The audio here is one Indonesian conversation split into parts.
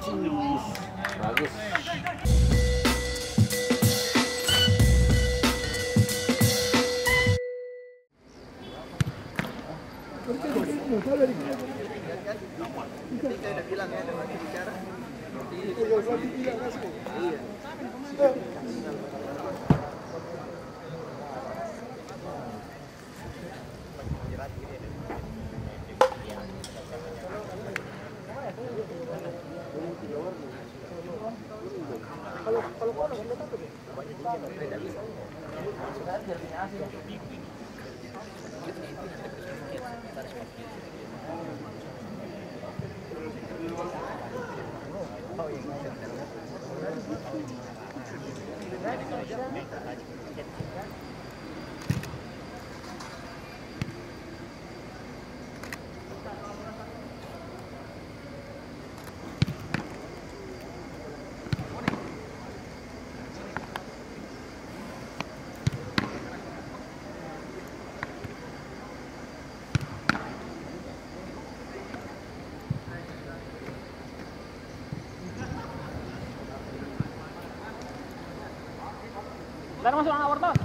Bagus. Kita udah bilang ya, udah mati bicara. Iya. Sekarang masuk anak wartawan.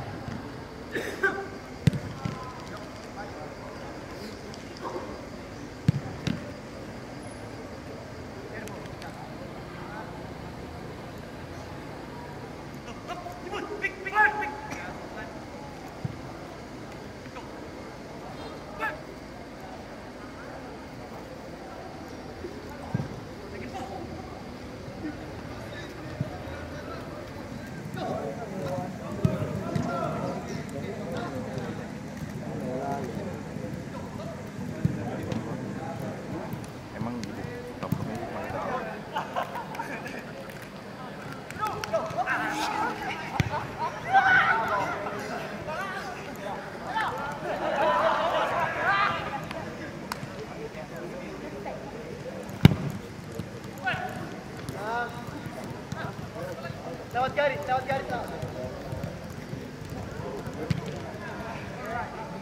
Lewat garis, lewat garis.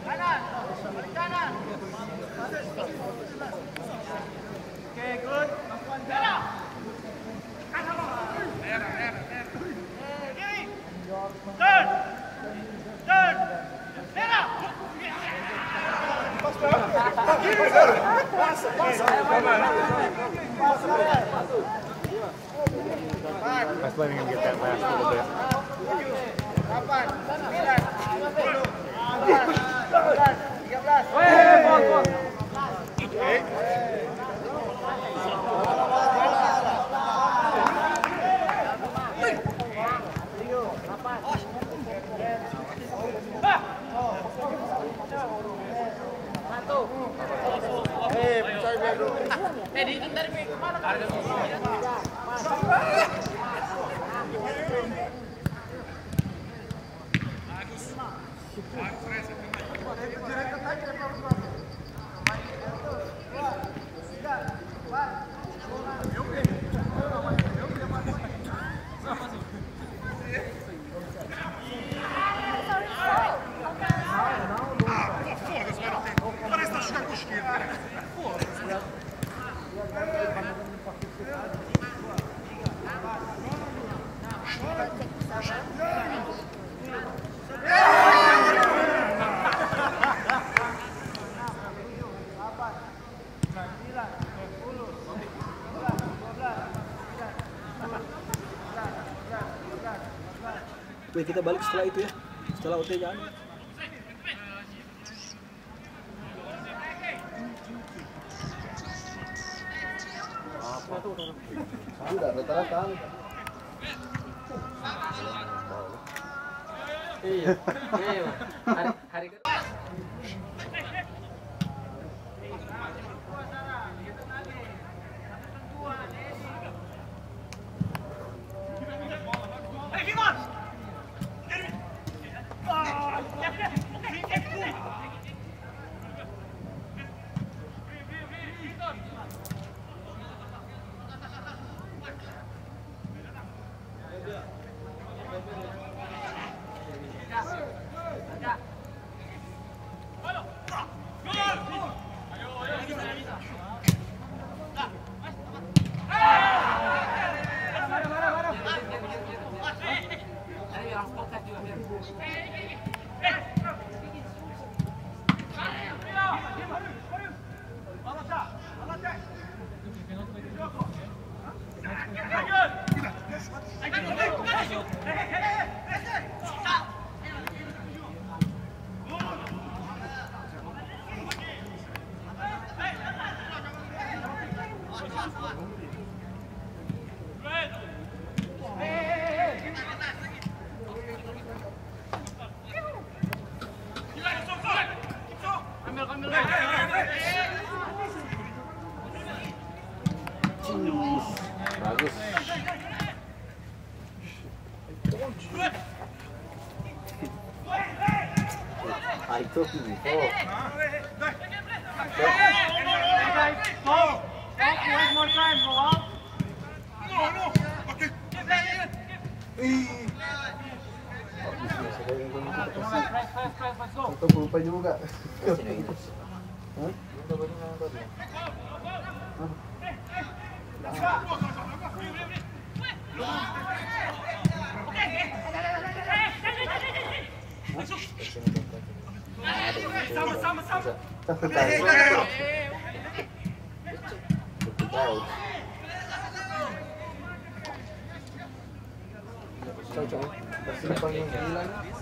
Kanan, kanan. Oke, good. Merah. Kiri. Turn. Turn. Merah. Let's let him get that last little bit. 8, 9, 10, 11, 13. Wih, kita balik setelah itu ya, setelah OT jangan. Sudah rata-rata. Iya. Hari Bagus. I told you before. Go! One more time, go up! Let's go! Ito po pa juga. Sama-sama! Tersimpan yang hilang.